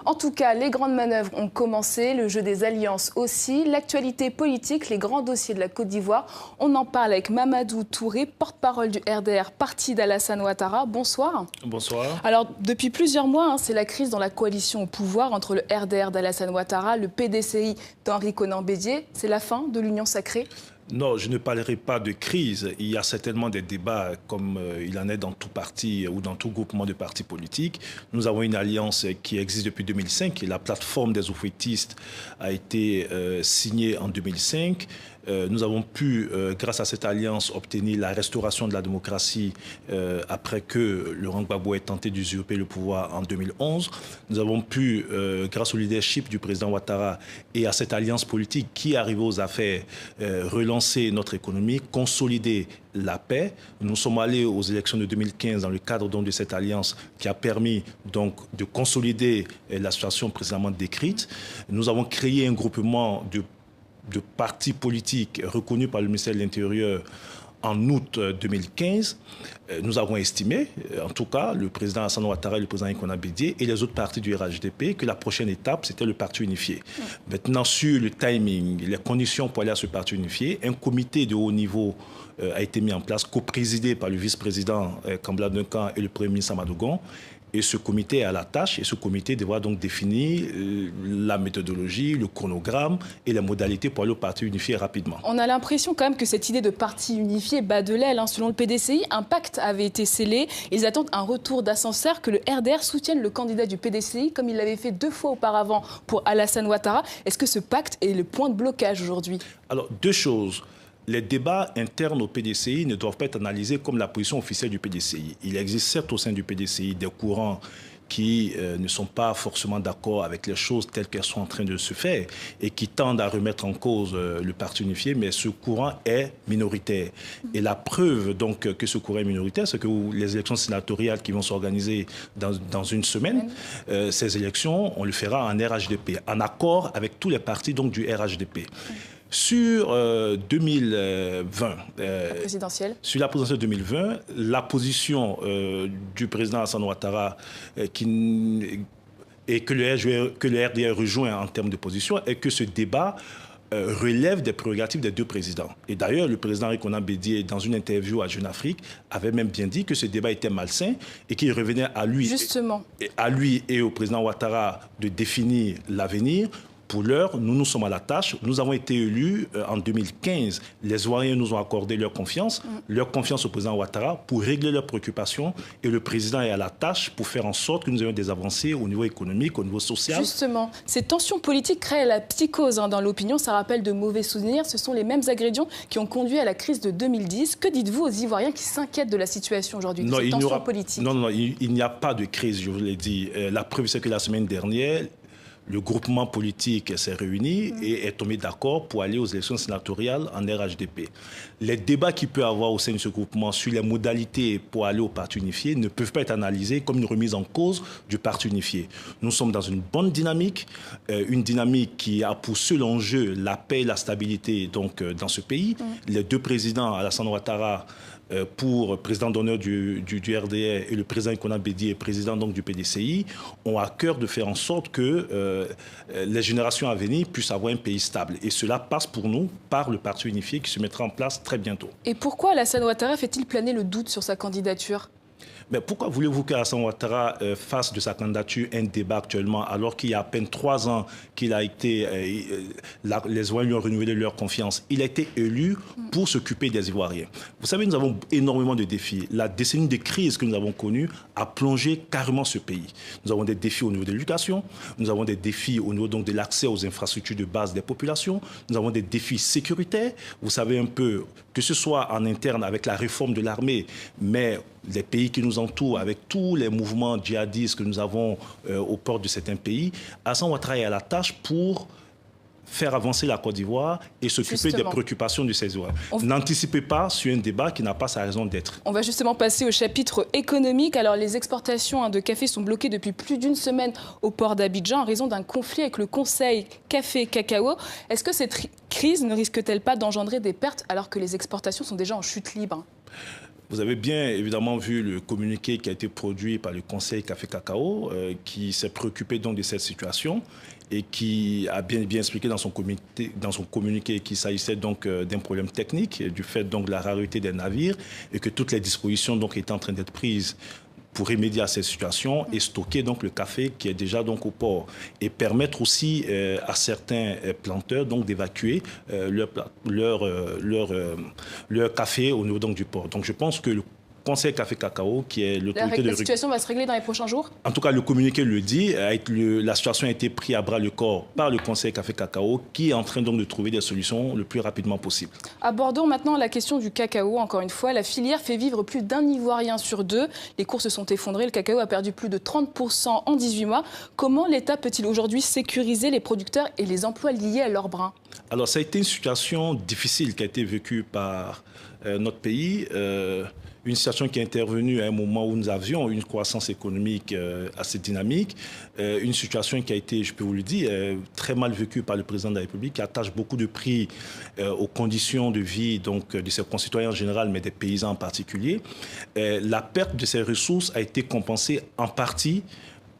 En tout cas, les grandes manœuvres ont commencé, le jeu des alliances aussi, l'actualité politique, les grands dossiers de la Côte d'Ivoire. On en parle avec Mamadou Touré, porte-parole du RDR, parti d'Alassane Ouattara. Bonsoir. Bonsoir. Alors, depuis plusieurs mois, c'est la crise dans la coalition au pouvoir entre le RDR d'Alassane Ouattara, le PDCI d'Henri Konan Bédié. C'est la fin de l'union sacrée? Non, je ne parlerai pas de crise. Il y a certainement des débats comme il en est dans tout parti ou dans tout groupement de partis politiques. Nous avons une alliance qui existe depuis 2005. La plateforme des oufouettistes a été signée en 2005. Nous avons pu, grâce à cette alliance, obtenir la restauration de la démocratie après que Laurent Gbagbo ait tenté d'usurper le pouvoir en 2011. Nous avons pu, grâce au leadership du président Ouattara et à cette alliance politique qui arrive aux affaires, relancer notre économie, consolider la paix. Nous sommes allés aux élections de 2015 dans le cadre donc, de cette alliance qui a permis donc, de consolider la situation précédemment décrite. Nous avons créé un groupement de partis politiques reconnus par le ministère de l'Intérieur en août 2015. Nous avons estimé, en tout cas, le président Alassane Ouattara et le président Konan Bédié et les autres partis du RHDP, que la prochaine étape, c'était le parti unifié. Maintenant, sur le timing, les conditions pour aller à ce parti unifié, un comité de haut niveau a été mis en place, co-présidé par le vice-président Kambla Duncan et le premier ministre Amadou Gon. Et ce comité est à la tâche et ce comité devra donc définir la méthodologie, le chronogramme et les modalités pour aller au parti unifié rapidement. On a l'impression quand même que cette idée de parti unifié bat de l'aile. Selon le PDCI, un pacte avait été scellé. Ils attendent un retour d'ascenseur, que le RDR soutienne le candidat du PDCI comme il l'avait fait 2 fois auparavant pour Alassane Ouattara. Est-ce que ce pacte est le point de blocage aujourd'hui? Alors, 2 choses. Les débats internes au PDCI ne doivent pas être analysés comme la position officielle du PDCI. Il existe certes au sein du PDCI des courants qui ne sont pas forcément d'accord avec les choses telles qu'elles sont en train de se faire et qui tendent à remettre en cause le parti unifié, mais ce courant est minoritaire. Et la preuve donc que ce courant est minoritaire, c'est que les élections sénatoriales qui vont s'organiser dans une semaine, ces élections, on le fera en RHDP, en accord avec tous les partis donc, du RHDP. Sur 2020, sur la présidentielle 2020, la position du président Alassane Ouattara et que le RDR rejoint en termes de position est que ce débat relève des prérogatives des 2 présidents. Et d'ailleurs, le président Henri Konan Bédié, dans une interview à Jeune Afrique, avait même bien dit que ce débat était malsain et qu'il revenait à lui, et au président Ouattara de définir l'avenir. Pour l'heure, nous nous sommes à la tâche. Nous avons été élus en 2015. Les Ivoiriens nous ont accordé leur confiance au président Ouattara pour régler leurs préoccupations. Et le président est à la tâche pour faire en sorte que nous ayons des avancées au niveau économique, au niveau social. Justement, ces tensions politiques créent la psychose dans l'opinion. Ça rappelle de mauvais souvenirs. Ce sont les mêmes ingrédients qui ont conduit à la crise de 2010. Que dites-vous aux Ivoiriens qui s'inquiètent de la situation aujourd'hui, de ces tensions politiques? Non, il n'y a pas de crise, je vous l'ai dit. La preuve, c'est que la semaine dernière, le groupement politique s'est réuni et est tombé d'accord pour aller aux élections sénatoriales en RHDP. Les débats qu'il peut y avoir au sein de ce groupement sur les modalités pour aller au parti unifié ne peuvent pas être analysés comme une remise en cause du parti unifié. Nous sommes dans une bonne dynamique, une dynamique qui a pour seul enjeu la paix et la stabilité donc, dans ce pays. Les 2 présidents, Alassane Ouattara, pour président d'honneur du RDR et le président Konan Bédié, président donc du PDCI, ont à cœur de faire en sorte que les générations à venir puissent avoir un pays stable. Et cela passe pour nous par le parti unifié qui se mettra en place très bientôt. Et pourquoi Alassane Ouattara fait-il planer le doute sur sa candidature? Mais pourquoi voulez-vous qu'Alassane Ouattara fasse de sa candidature un débat actuellement alors qu'il y a à peine 3 ans qu'il a été... les Ivoiriens lui ont renouvelé leur confiance. Il a été élu pour s'occuper des Ivoiriens. Vous savez, nous avons énormément de défis. La décennie de crise que nous avons connue a plongé carrément ce pays. Nous avons des défis au niveau de l'éducation, nous avons des défis au niveau donc, de l'accès aux infrastructures de base des populations, nous avons des défis sécuritaires. Vous savez un peu, que ce soit en interne avec la réforme de l'armée, mais les pays qui nous entourent, avec tous les mouvements djihadistes que nous avons aux portes de certains pays, Alassane Ouattara est à la tâche pour faire avancer la Côte d'Ivoire et s'occuper des préoccupations de ces Ivoiriens. N'anticipez pas sur un débat qui n'a pas sa raison d'être. On va justement passer au chapitre économique. Alors, les exportations de café sont bloquées depuis plus d'1 semaine au port d'Abidjan en raison d'un conflit avec le Conseil Café-Cacao. Est-ce que cette crise ne risque-t-elle pas d'engendrer des pertes alors que les exportations sont déjà en chute libre? Vous avez bien évidemment vu le communiqué qui a été produit par le Conseil Café Cacao, qui s'est préoccupé donc de cette situation et qui a bien expliqué dans son communiqué qu'il s'agissait donc d'un problème technique, du fait donc de la rareté des navires et que toutes les dispositions donc étaient en train d'être prises pour remédier à cette situation et stocker donc le café qui est déjà donc au port et permettre aussi à certains planteurs donc d'évacuer leur café au niveau donc du port. Donc je pense que le Conseil Café Cacao, qui est l'autorité de... La situation va se régler dans les prochains jours? En tout cas, le communiqué le dit. La situation a été prise à bras le corps par le Conseil Café Cacao, qui est en train donc de trouver des solutions le plus rapidement possible. Abordons maintenant la question du cacao. Encore une fois, la filière fait vivre plus d'un Ivoirien sur deux. Les cours se sont effondrés. Le cacao a perdu plus de 30% en 18 mois. Comment l'État peut-il aujourd'hui sécuriser les producteurs et les emplois liés à leur brin? Alors, ça a été une situation difficile qui a été vécue par notre pays. Une situation qui est intervenue à un moment où nous avions une croissance économique assez dynamique, une situation qui a été, je peux vous le dire, très mal vécue par le président de la République, qui attache beaucoup de prix aux conditions de vie donc, de ses concitoyens en général, mais des paysans en particulier. La perte de ces ressources a été compensée en partie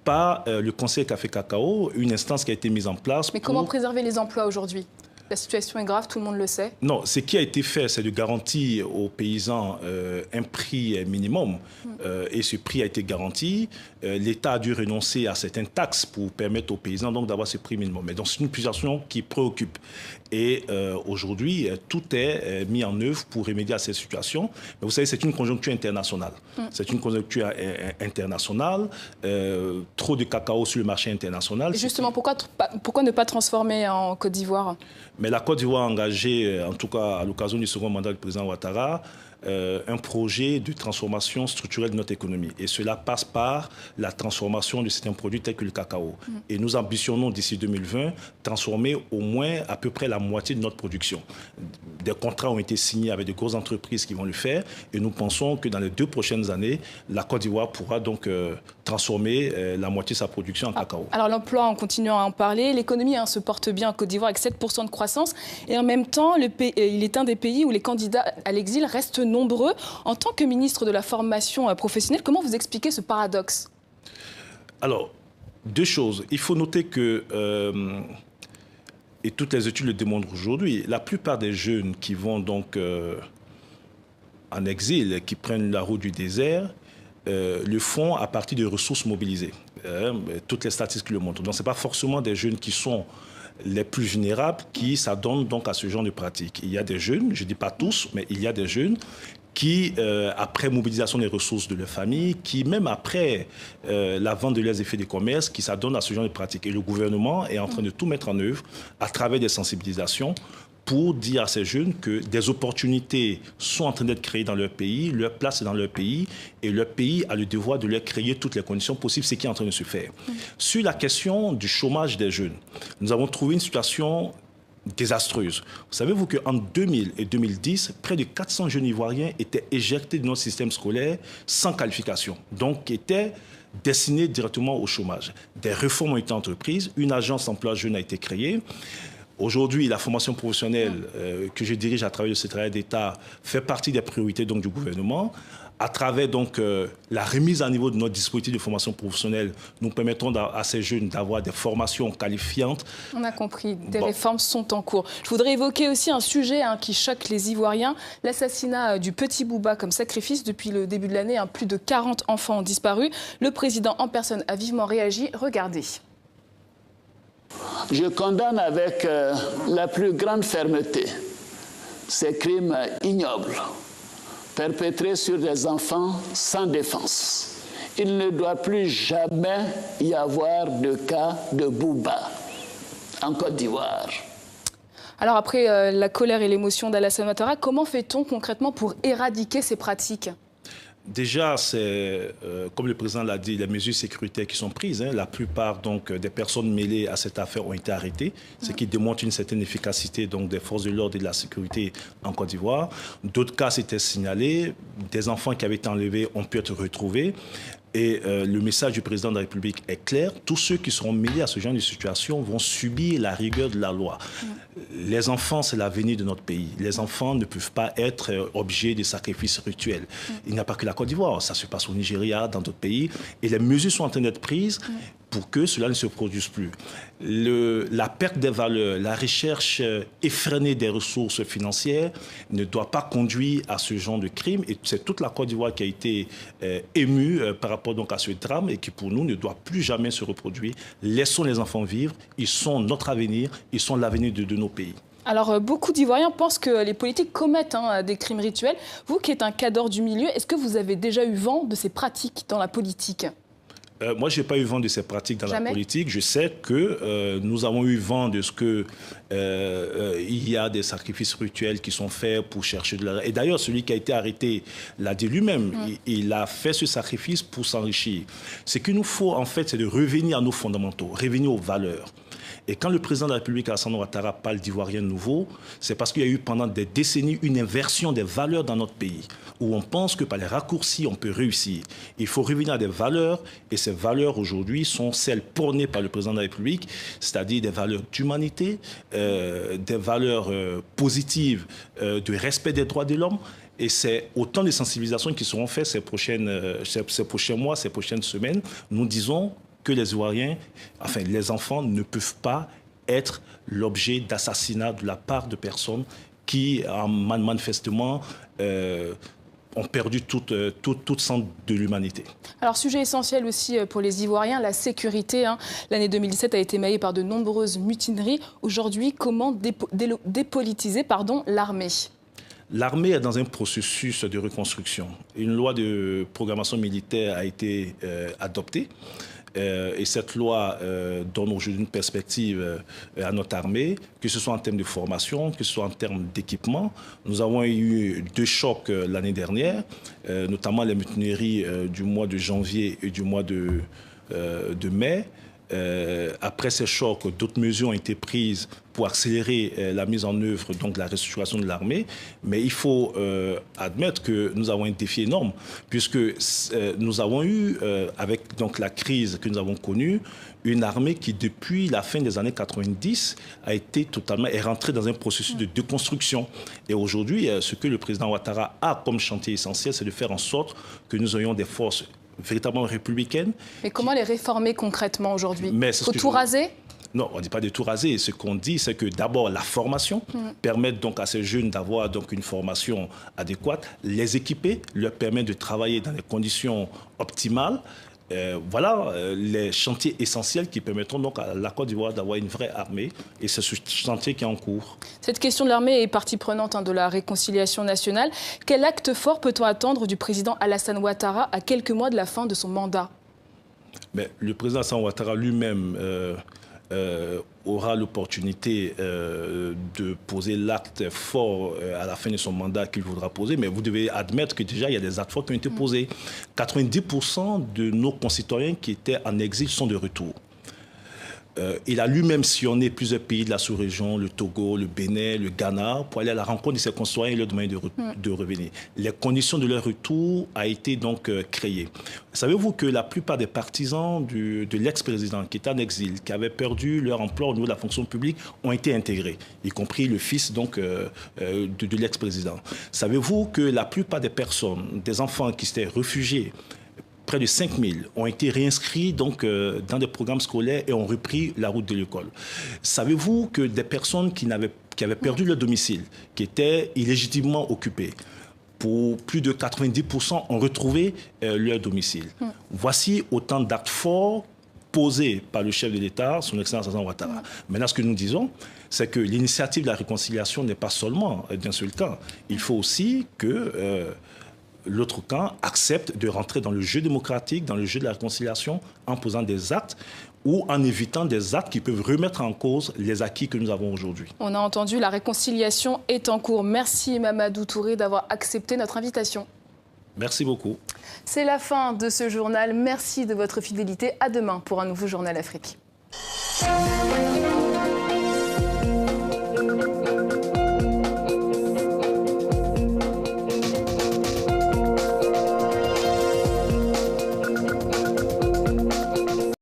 par le Conseil Café Cacao, une instance qui a été mise en place. Mais comment préserver les emplois aujourd'hui? La situation est grave, tout le monde le sait. Non, ce qui a été fait, c'est de garantir aux paysans un prix minimum. Et ce prix a été garanti. L'État a dû renoncer à certaines taxes pour permettre aux paysans donc d'avoir ce prix minimum. Mais donc c'est une situation qui préoccupe. Et aujourd'hui, tout est mis en œuvre pour remédier à cette situation. Mais vous savez, c'est une conjoncture internationale. C'est une conjoncture internationale. Trop de cacao sur le marché international. Et justement, pourquoi ne pas transformer en Côte d'Ivoire? Mais la Côte d'Ivoire a engagé, en tout cas à l'occasion du second mandat du président Ouattara, un projet de transformation structurelle de notre économie. Et cela passe par la transformation de certains produits tels que le cacao. Et nous ambitionnons d'ici 2020 transformer au moins à peu près la moitié de notre production. Des contrats ont été signés avec de grosses entreprises qui vont le faire. Et nous pensons que dans les 2 prochaines années, la Côte d'Ivoire pourra donc transformer la moitié de sa production en cacao. Alors l'emploi, en continuant à en parler, l'économie se porte bien en Côte d'Ivoire avec 7% de croissance. Et en même temps, il est un des pays où les candidats à l'exil restent nombreux. En tant que ministre de la formation professionnelle, comment vous expliquez ce paradoxe? Alors, 2 choses. Il faut noter que, et toutes les études le démontrent aujourd'hui, la plupart des jeunes qui vont donc en exil, qui prennent la route du désert, le font à partir de ressources mobilisées. Toutes les statistiques le montrent. Donc, ce n'est pas forcément des jeunes qui sont les plus vulnérables qui s'adonnent donc à ce genre de pratique. Il y a des jeunes, je ne dis pas tous, mais il y a des jeunes qui, après mobilisation des ressources de leur famille, qui même après la vente de leurs effets de commerce, qui s'adonnent à ce genre de pratique. Et le gouvernement est en train de tout mettre en œuvre à travers des sensibilisations pour dire à ces jeunes que des opportunités sont en train d'être créées dans leur pays, leur place est dans leur pays, et leur pays a le devoir de leur créer toutes les conditions possibles, ce qui est en train de se faire. Sur la question du chômage des jeunes, nous avons trouvé une situation désastreuse. Savez-vous qu'en 2000 et 2010, près de 400 jeunes Ivoiriens étaient éjectés de notre système scolaire sans qualification, donc étaient destinés directement au chômage. Des réformes ont été entreprises, une agence emploi jeune a été créée. Aujourd'hui, la formation professionnelle que je dirige à travers le secrétariat d'État fait partie des priorités donc, du gouvernement. À travers donc, la remise à niveau de notre dispositif de formation professionnelle, nous permettons à ces jeunes d'avoir des formations qualifiantes. On a compris, des réformes sont en cours. Je voudrais évoquer aussi un sujet qui choque les Ivoiriens, l'assassinat du petit Bouba comme sacrifice. Depuis le début de l'année, plus de 40 enfants ont disparu. Le président en personne a vivement réagi. Regardez. Je condamne avec la plus grande fermeté ces crimes ignobles perpétrés sur des enfants sans défense. Il ne doit plus jamais y avoir de cas de Bouba en Côte d'Ivoire. Alors après la colère et l'émotion d'Alassane Ouattara, comment fait-on concrètement pour éradiquer ces pratiques ? Déjà, c'est, comme le président l'a dit, les mesures sécuritaires qui sont prises. La plupart donc, des personnes mêlées à cette affaire ont été arrêtées, ce qui démontre une certaine efficacité donc, des forces de l'ordre et de la sécurité en Côte d'Ivoire. D'autres cas s'étaient signalés. Des enfants qui avaient été enlevés ont pu être retrouvés. Et le message du président de la République est clair. Tous ceux qui seront mêlés à ce genre de situation vont subir la rigueur de la loi. Les enfants, c'est l'avenir de notre pays. Les enfants ne peuvent pas être objets de sacrifices rituels. Il n'y a pas que la Côte d'Ivoire. Ça se passe au Nigeria, dans d'autres pays. Et les mesures sont en train d'être prises pour que cela ne se produise plus. La perte des valeurs, la recherche effrénée des ressources financières ne doit pas conduire à ce genre de crime. Et c'est toute la Côte d'Ivoire qui a été émue par rapport donc à ce drame et qui, pour nous, ne doit plus jamais se reproduire. Laissons les enfants vivre. Ils sont notre avenir. Ils sont l'avenir de nos pays. Alors, beaucoup d'Ivoiriens pensent que les politiques commettent des crimes rituels. Vous, qui êtes un cadre du milieu, est-ce que vous avez déjà eu vent de ces pratiques dans la politique ? Moi, je n'ai pas eu vent de ces pratiques dans la politique. Je sais que nous avons eu vent de ce que il y a des sacrifices rituels qui sont faits pour chercher de l'argent. Et d'ailleurs, celui qui a été arrêté l'a dit lui-même. Il a fait ce sacrifice pour s'enrichir. Ce qu'il nous faut, en fait, c'est de revenir à nos fondamentaux, revenir aux valeurs. Et quand le président de la République, Alassane Ouattara, parle d'Ivoiriens nouveaux, c'est parce qu'il y a eu pendant des décennies une inversion des valeurs dans notre pays, où on pense que par les raccourcis, on peut réussir. Il faut revenir à des valeurs, et ces valeurs aujourd'hui sont celles prônées par le président de la République, c'est-à-dire des valeurs d'humanité, des valeurs positives, de respect des droits de l'homme. Et c'est autant de sensibilisations qui seront faites ces prochains mois, ces prochaines semaines. Nous disons que les Ivoiriens, enfin les enfants, ne peuvent pas être l'objet d'assassinats de la part de personnes qui, manifestement, ont perdu toute sens de l'humanité. Alors, sujet essentiel aussi pour les Ivoiriens, la sécurité. L'année 2017 a été émaillée par de nombreuses mutineries. Aujourd'hui, comment dépolitiser l'armée ? L'armée est dans un processus de reconstruction. Une loi de programmation militaire a été adoptée. Et cette loi donne aujourd'hui une perspective à notre armée, que ce soit en termes de formation, que ce soit en termes d'équipement. Nous avons eu 2 chocs l'année dernière, notamment les mutineries du mois de janvier et du mois de mai. Après ces chocs, d'autres mesures ont été prises pour accélérer la mise en œuvre donc, de la restructuration de l'armée. Mais il faut admettre que nous avons un défi énorme, puisque nous avons eu, avec donc, la crise que nous avons connue, une armée qui, depuis la fin des années 90, est rentrée dans un processus de déconstruction. Et aujourd'hui, ce que le président Ouattara a comme chantier essentiel, c'est de faire en sorte que nous ayons des forces véritablement républicaines. Mais comment les réformer concrètement aujourd'hui ? Il faut tout raser ? Non, on ne dit pas de tout raser. Ce qu'on dit, c'est que d'abord, la formation, permettre donc à ces jeunes d'avoir donc une formation adéquate, les équiper, leur permettre de travailler dans des conditions optimales. Voilà les chantiers essentiels qui permettront donc à la Côte d'Ivoire d'avoir une vraie armée. Et c'est ce chantier qui est en cours. Cette question de l'armée est partie prenante de la réconciliation nationale. Quel acte fort peut-on attendre du président Alassane Ouattara à quelques mois de la fin de son mandat ? Mais le président Alassane Ouattara lui-même aura l'opportunité de poser l'acte fort à la fin de son mandat qu'il voudra poser. Mais vous devez admettre que déjà, il y a des actes forts qui ont été posés. 90% de nos concitoyens qui étaient en exil sont de retour. Il a lui-même sillonné plusieurs pays de la sous-région, le Togo, le Bénin, le Ghana, pour aller à la rencontre de ses concitoyens et leur demander de revenir. Les conditions de leur retour ont été donc créées. Savez-vous que la plupart des partisans de l'ex-président qui était en exil, qui avaient perdu leur emploi au niveau de la fonction publique, ont été intégrés, y compris le fils donc, de l'ex-président. Savez-vous que la plupart des personnes, des enfants qui s'étaient réfugiés, près de 5000 ont été réinscrits donc, dans des programmes scolaires et ont repris la route de l'école. Savez-vous que des personnes qui avaient perdu leur domicile, qui étaient illégitimement occupées, pour plus de 90% ont retrouvé leur domicile. Voici autant d'actes forts posés par le chef de l'État, son Excellence Alassane Ouattara. Maintenant, ce que nous disons, c'est que l'initiative de la réconciliation n'est pas seulement d'un seul camp. Il faut aussi que l'autre camp accepte de rentrer dans le jeu démocratique, dans le jeu de la réconciliation, en posant des actes ou en évitant des actes qui peuvent remettre en cause les acquis que nous avons aujourd'hui. On a entendu, la réconciliation est en cours. Merci Mamadou Touré d'avoir accepté notre invitation. Merci beaucoup. C'est la fin de ce journal. Merci de votre fidélité. À demain pour un nouveau Journal Afrique.